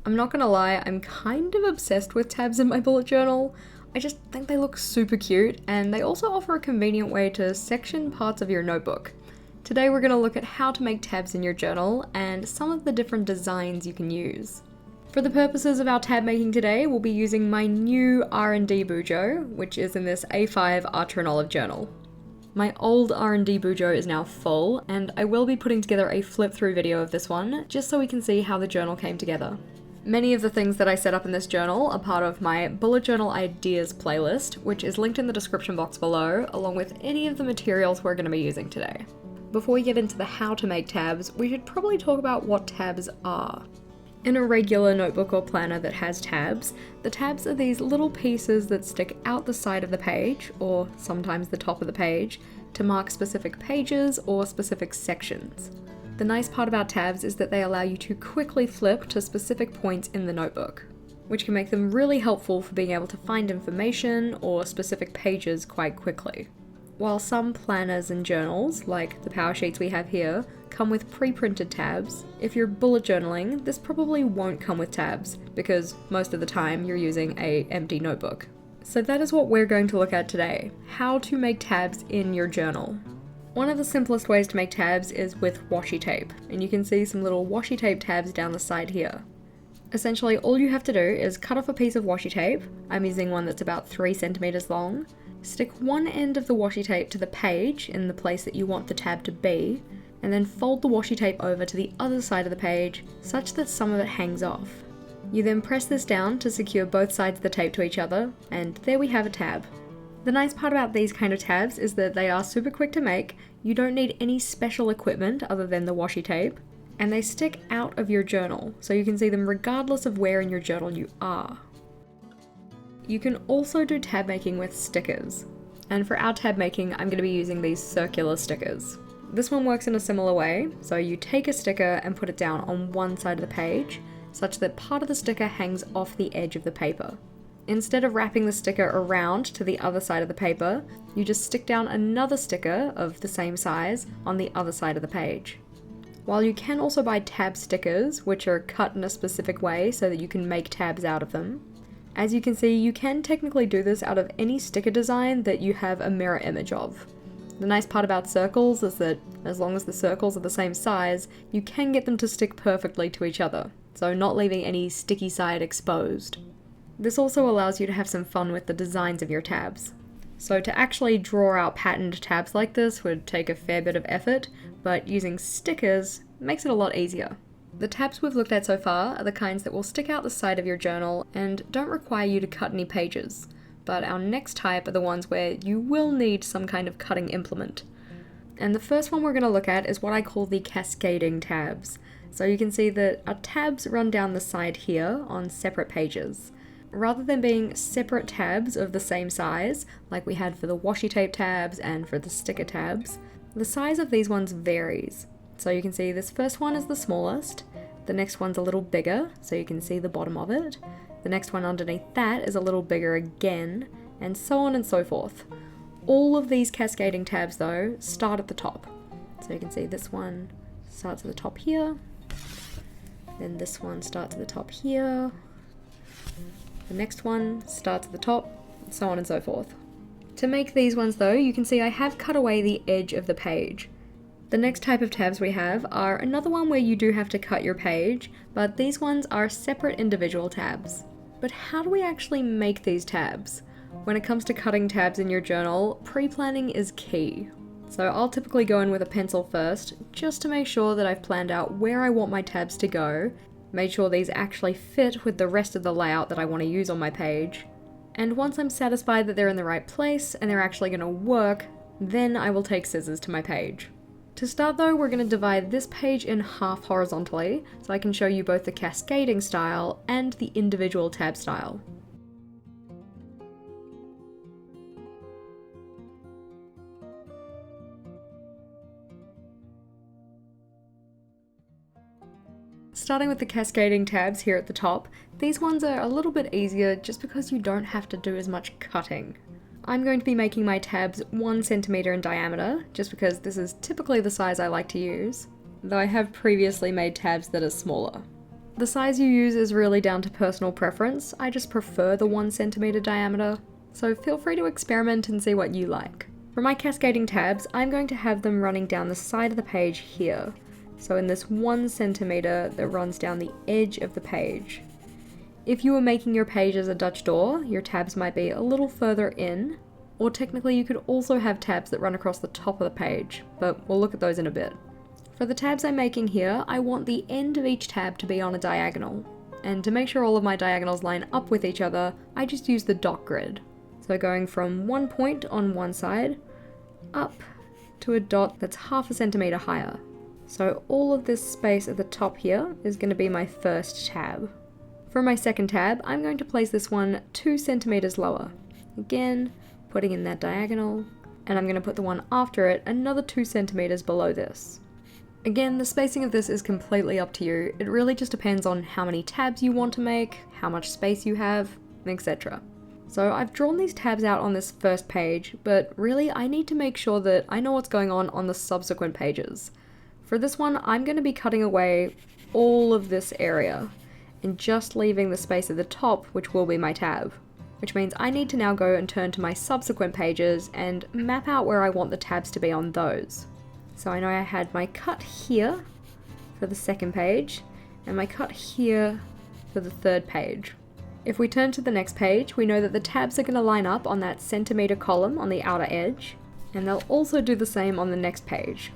I'm not gonna lie, I'm kind of obsessed with tabs in my bullet journal. I just think they look super cute, and they also offer a convenient way to section parts of your notebook. Today we're gonna look at how to make tabs in your journal and some of the different designs you can use. For the purposes of our tab making today, we'll be using my new R&D Bujo, which is in this A5 Archer and Olive journal. My old R&D Bujo is now full, and I will be putting together a flip-through video of this one, just so we can see how the journal came together. Many of the things that I set up in this journal are part of my bullet journal ideas playlist, which is linked in the description box below, along with any of the materials we're going to be using today. Before we get into the how to make tabs, we should probably talk about what tabs are. In a regular notebook or planner that has tabs, the tabs are these little pieces that stick out the side of the page, or sometimes the top of the page, to mark specific pages or specific sections. The nice part about tabs is that they allow you to quickly flip to specific points in the notebook, which can make them really helpful for being able to find information or specific pages quite quickly. While some planners and journals, like the power sheets we have here, come with pre-printed tabs, if you're bullet journaling, this probably won't come with tabs, because most of the time you're using an empty notebook. So that is what we're going to look at today, how to make tabs in your journal. One of the simplest ways to make tabs is with washi tape, and you can see some little washi tape tabs down the side here. Essentially, all you have to do is cut off a piece of washi tape. I'm using one that's about 3 centimeters long. Stick one end of the washi tape to the page in the place that you want the tab to be, and then fold the washi tape over to the other side of the page such that some of it hangs off. You then press this down to secure both sides of the tape to each other, and there we have a tab. The nice part about these kind of tabs is that they are super quick to make, you don't need any special equipment other than the washi tape, and they stick out of your journal, so you can see them regardless of where in your journal you are. You can also do tab making with stickers, and for our tab making I'm going to be using these circular stickers. This one works in a similar way, so you take a sticker and put it down on one side of the page, such that part of the sticker hangs off the edge of the paper. Instead of wrapping the sticker around to the other side of the paper, you just stick down another sticker of the same size on the other side of the page. While you can also buy tab stickers, which are cut in a specific way so that you can make tabs out of them, as you can see, you can technically do this out of any sticker design that you have a mirror image of. The nice part about circles is that as long as the circles are the same size, you can get them to stick perfectly to each other, so not leaving any sticky side exposed. This also allows you to have some fun with the designs of your tabs. So to actually draw out patterned tabs like this would take a fair bit of effort, but using stickers makes it a lot easier. The tabs we've looked at so far are the kinds that will stick out the side of your journal and don't require you to cut any pages, but our next type are the ones where you will need some kind of cutting implement. And the first one we're going to look at is what I call the cascading tabs. So you can see that our tabs run down the side here on separate pages. Rather than being separate tabs of the same size, like we had for the washi tape tabs and for the sticker tabs, the size of these ones varies. So you can see this first one is the smallest, the next one's a little bigger, so you can see the bottom of it, the next one underneath that is a little bigger again, and so on and so forth. All of these cascading tabs though start at the top. So you can see this one starts at the top here, then this one starts at the top here, the next one starts at the top, so on and so forth. To make these ones though, you can see I have cut away the edge of the page. The next type of tabs we have are another one where you do have to cut your page, but these ones are separate individual tabs. But how do we actually make these tabs? When it comes to cutting tabs in your journal, pre-planning is key. So I'll typically go in with a pencil first, just to make sure that I've planned out where I want my tabs to go, made sure these actually fit with the rest of the layout that I want to use on my page. And once I'm satisfied that they're in the right place and they're actually going to work, then I will take scissors to my page. To start though, we're going to divide this page in half horizontally, so I can show you both the cascading style and the individual tab style. Starting with the cascading tabs here at the top, these ones are a little bit easier just because you don't have to do as much cutting. I'm going to be making my tabs 1 centimeter in diameter, just because this is typically the size I like to use, though I have previously made tabs that are smaller. The size you use is really down to personal preference. I just prefer the 1 centimeter diameter, so feel free to experiment and see what you like. For my cascading tabs, I'm going to have them running down the side of the page here. So in this 1 centimeter that runs down the edge of the page. If you were making your page as a Dutch door, your tabs might be a little further in, or technically you could also have tabs that run across the top of the page, but we'll look at those in a bit. For the tabs I'm making here, I want the end of each tab to be on a diagonal, and to make sure all of my diagonals line up with each other, I just use the dot grid. So going from one point on one side, up to a dot that's 1/2 centimeter higher. So all of this space at the top here is going to be my first tab. For my second tab, I'm going to place this one 2 centimeters lower. Again, putting in that diagonal, and I'm going to put the one after it another 2 centimeters below this. Again, the spacing of this is completely up to you. It really just depends on how many tabs you want to make, how much space you have, etc. So I've drawn these tabs out on this first page, but really I need to make sure that I know what's going on the subsequent pages. For this one, I'm going to be cutting away all of this area, and just leaving the space at the top, which will be my tab. Which means I need to now go and turn to my subsequent pages and map out where I want the tabs to be on those. So I know I had my cut here for the second page, and my cut here for the third page. If we turn to the next page, we know that the tabs are going to line up on that centimeter column on the outer edge, and they'll also do the same on the next page.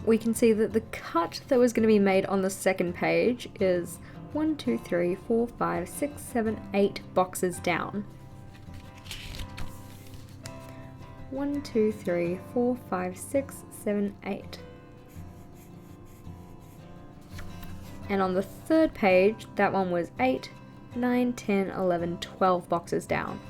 We can see that the cut that was going to be made on the second page is 1, 2, 3, 4, 5, 6, 7, 8 boxes down. 1, 2, 3, 4, 5, 6, 7, 8. And on the third page, that one was 8, 9, 10, 11, 12 boxes down.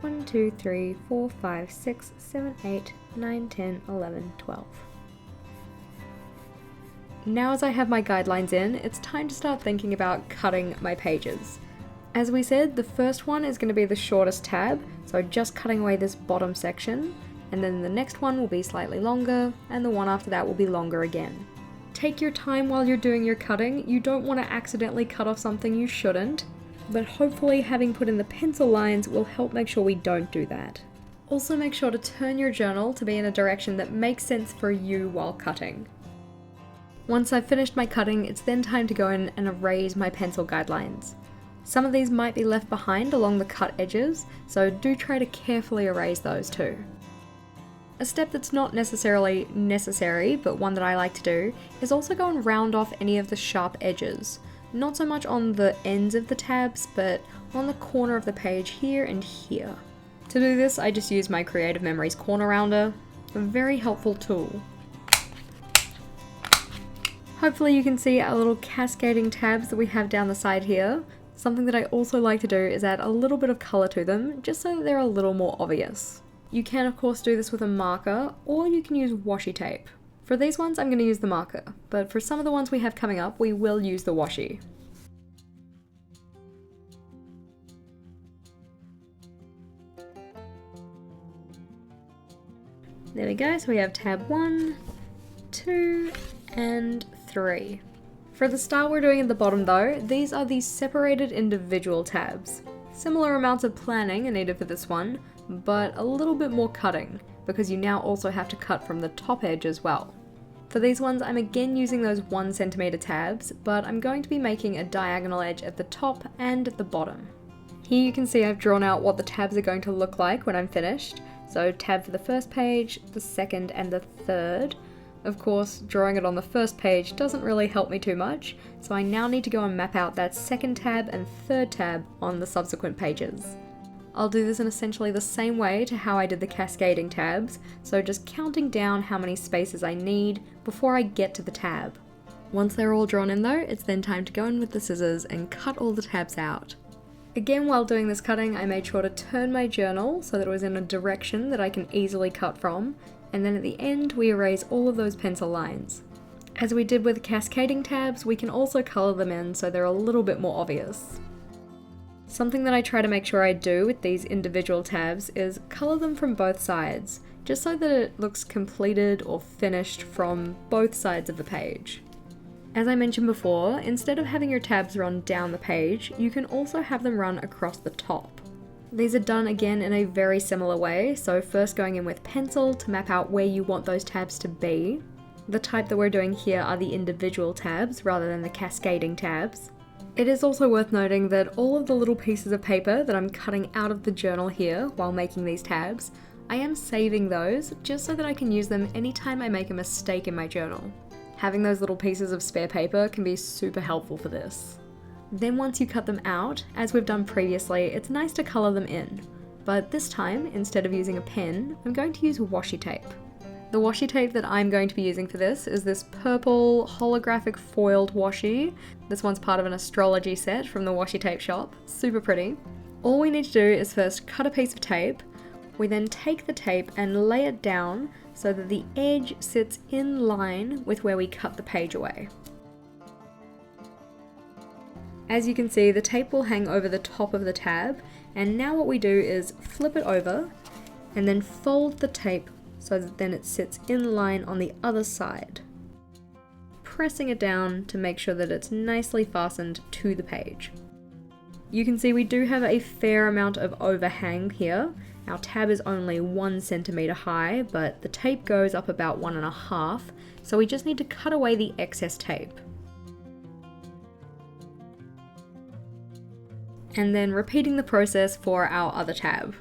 One, 2, 3, 4, 5, 6, 7, 8, 9, 10, 11, 12. Now as I have my guidelines in, it's time to start thinking about cutting my pages. As we said, the first one is going to be the shortest tab, so just cutting away this bottom section, and then the next one will be slightly longer, and the one after that will be longer again. Take your time while you're doing your cutting. You don't want to accidentally cut off something you shouldn't, but hopefully having put in the pencil lines will help make sure we don't do that. Also make sure to turn your journal to be in a direction that makes sense for you while cutting. Once I've finished my cutting, it's then time to go in and erase my pencil guidelines. Some of these might be left behind along the cut edges, so do try to carefully erase those too. A step that's not necessarily necessary, but one that I like to do, is also go and round off any of the sharp edges. Not so much on the ends of the tabs, but on the corner of the page here and here. To do this, I just use my Creative Memories corner rounder, a very helpful tool. Hopefully you can see our little cascading tabs that we have down the side here. Something that I also like to do is add a little bit of colour to them, just so that they're a little more obvious. You can of course do this with a marker, or you can use washi tape. For these ones I'm going to use the marker, but for some of the ones we have coming up we will use the washi. There we go, so we have tab 1, 2, and 3. For the style we're doing at the bottom though, these are the separated individual tabs. Similar amounts of planning are needed for this one, but a little bit more cutting, because you now also have to cut from the top edge as well. For these ones I'm again using those 1 centimeter tabs, but I'm going to be making a diagonal edge at the top and at the bottom. Here you can see I've drawn out what the tabs are going to look like when I'm finished. So tab for the first page, the second and the third. Of course, drawing it on the first page doesn't really help me too much, so I now need to go and map out that second tab and third tab on the subsequent pages. I'll do this in essentially the same way to how I did the cascading tabs, so just counting down how many spaces I need before I get to the tab. Once they're all drawn in though, it's then time to go in with the scissors and cut all the tabs out. Again, while doing this cutting, I made sure to turn my journal so that it was in a direction that I can easily cut from, and then at the end we erase all of those pencil lines. As we did with the cascading tabs, we can also colour them in so they're a little bit more obvious. Something that I try to make sure I do with these individual tabs is colour them from both sides. just so that it looks completed or finished from both sides of the page. As I mentioned before, instead of having your tabs run down the page, you can also have them run across the top. These are done again in a very similar way, so first going in with pencil to map out where you want those tabs to be. The type that we're doing here are the individual tabs rather than the cascading tabs. It is also worth noting that all of the little pieces of paper that I'm cutting out of the journal here while making these tabs, I am saving those just so that I can use them anytime I make a mistake in my journal. Having those little pieces of spare paper can be super helpful for this. Then once you cut them out, as we've done previously, it's nice to colour them in. But this time, instead of using a pen, I'm going to use washi tape. The washi tape that I'm going to be using for this is this purple holographic foiled washi. This one's part of an astrology set from the washi tape shop. Super pretty. All we need to do is first cut a piece of tape. We then take the tape and lay it down so that the edge sits in line with where we cut the page away. As you can see, the tape will hang over the top of the tab, and now what we do is flip it over and then fold the tape so that then it sits in line on the other side, pressing it down to make sure that it's nicely fastened to the page. You can see we do have a fair amount of overhang here. Our tab is only 1 centimeter high, but the tape goes up about 1.5, so we just need to cut away the excess tape. And then repeating the process for our other tab.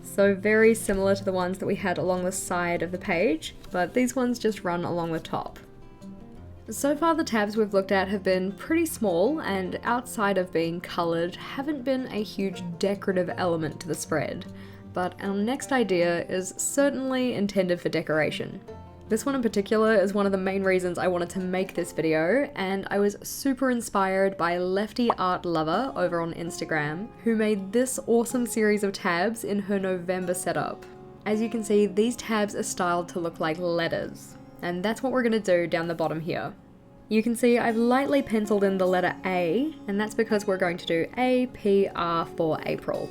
So very similar to the ones that we had along the side of the page, but these ones just run along the top. So far the tabs we've looked at have been pretty small and outside of being coloured haven't been a huge decorative element to the spread, but our next idea is certainly intended for decoration. This one in particular is one of the main reasons I wanted to make this video, and I was super inspired by Lefty Art Lover over on Instagram, who made this awesome series of tabs in her November setup. As you can see, these tabs are styled to look like letters, and that's what we're going to do down the bottom here. You can see I've lightly penciled in the letter A, and that's because we're going to do APR for April.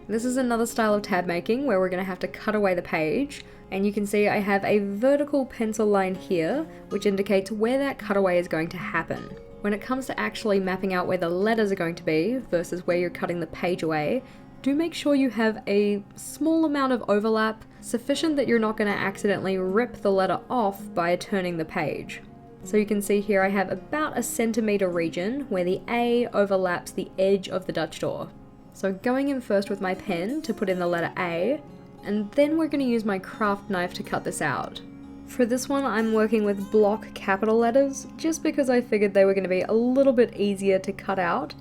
This is another style of tab making where we're going to have to cut away the page, and you can see I have a vertical pencil line here which indicates where that cutaway is going to happen. When it comes to actually mapping out where the letters are going to be versus where you're cutting the page away, do make sure you have a small amount of overlap, sufficient that you're not going to accidentally rip the letter off by turning the page. So you can see here I have about a centimeter region where the A overlaps the edge of the Dutch door. So going in first with my pen to put in the letter A, and then we're going to use my craft knife to cut this out. For this one I'm working with block capital letters, just because I figured they were going to be a little bit easier to cut out,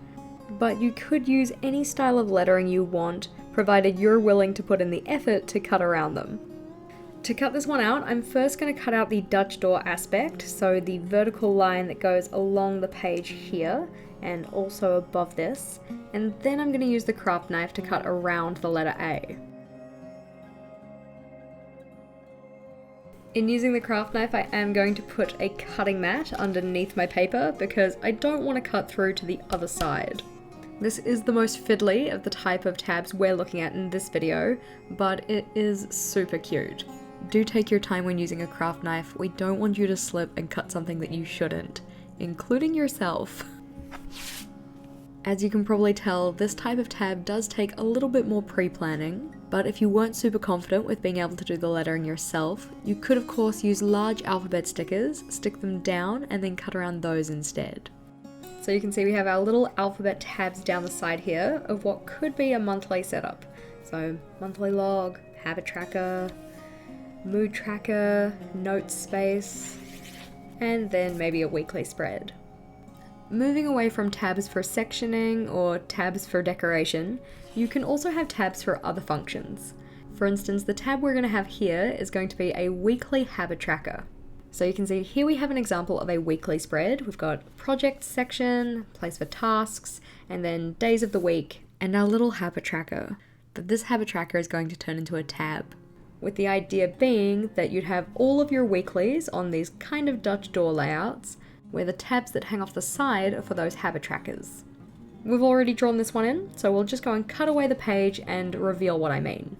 but you could use any style of lettering you want, provided you're willing to put in the effort to cut around them. To cut this one out, I'm first going to cut out the Dutch door aspect, so the vertical line that goes along the page here, and also above this, and then I'm going to use the craft knife to cut around the letter A. In using the craft knife, I am going to put a cutting mat underneath my paper because I don't want to cut through to the other side. This is the most fiddly of the type of tabs we're looking at in this video, but it is super cute. Do take your time when using a craft knife. We don't want you to slip and cut something that you shouldn't, including yourself. As you can probably tell, this type of tab does take a little bit more pre-planning, but if you weren't super confident with being able to do the lettering yourself, you could of course use large alphabet stickers, stick them down, and then cut around those instead. So you can see we have our little alphabet tabs down the side here of what could be a monthly setup. So monthly log, habit tracker, mood tracker, notes space, and then maybe a weekly spread. Moving away from tabs for sectioning or tabs for decoration, you can also have tabs for other functions. For instance, the tab we're going to have here is going to be a weekly habit tracker. So you can see here we have an example of a weekly spread. We've got project section, place for tasks, and then days of the week, and our little habit tracker. But this habit tracker is going to turn into a tab, with the idea being that you'd have all of your weeklies on these kind of Dutch door layouts, where the tabs that hang off the side are for those habit trackers. We've already drawn this one in, so we'll just go and cut away the page and reveal what I mean.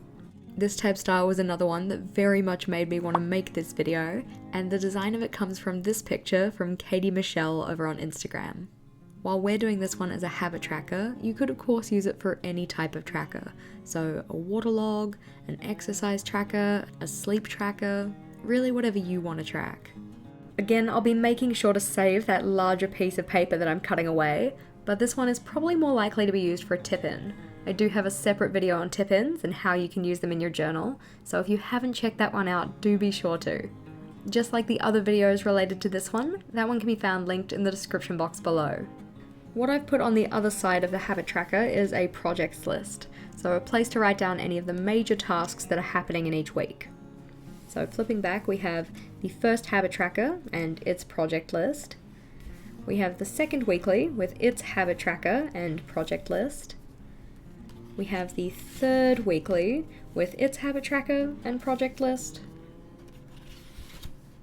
This tab style was another one that very much made me want to make this video, and the design of it comes from this picture from Katie Michelle over on Instagram. While we're doing this one as a habit tracker, you could of course use it for any type of tracker. So a water log, an exercise tracker, a sleep tracker, really whatever you want to track. Again, I'll be making sure to save that larger piece of paper that I'm cutting away, but this one is probably more likely to be used for a tip-in. I do have a separate video on tip-ins and how you can use them in your journal, so if you haven't checked that one out, do be sure to. Just like the other videos related to this one, that one can be found linked in the description box below. What I've put on the other side of the habit tracker is a projects list, so a place to write down any of the major tasks that are happening in each week. So flipping back, we have the first habit tracker and its project list. We have the second weekly with its habit tracker and project list. We have the third weekly with its habit tracker and project list.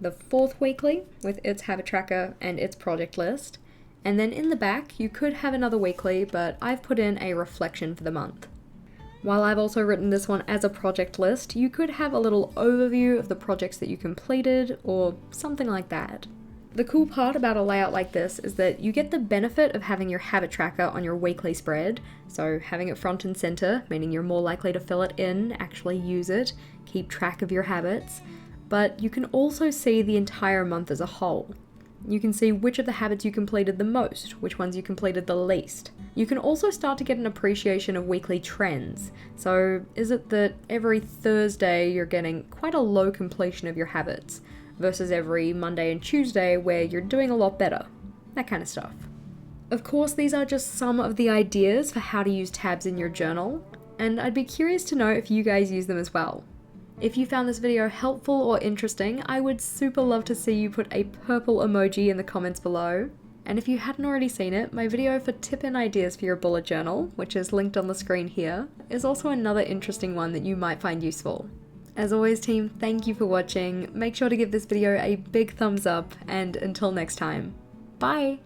The fourth weekly with its habit tracker and its project list. And then in the back, you could have another weekly, but I've put in a reflection for the month. While I've also written this one as a project list, you could have a little overview of the projects that you completed or something like that. The cool part about a layout like this is that you get the benefit of having your habit tracker on your weekly spread, so having it front and center, meaning you're more likely to fill it in, actually use it, keep track of your habits, but you can also see the entire month as a whole. You can see which of the habits you completed the most, which ones you completed the least. You can also start to get an appreciation of weekly trends. So is it that every Thursday you're getting quite a low completion of your habits, versus every Monday and Tuesday where you're doing a lot better? That kind of stuff. Of course, these are just some of the ideas for how to use tabs in your journal, and I'd be curious to know if you guys use them as well. If you found this video helpful or interesting, I would super love to see you put a purple emoji in the comments below. And if you hadn't already seen it, my video for tip-in ideas for your bullet journal, which is linked on the screen here, is also another interesting one that you might find useful. As always team, thank you for watching, make sure to give this video a big thumbs up, and until next time, bye!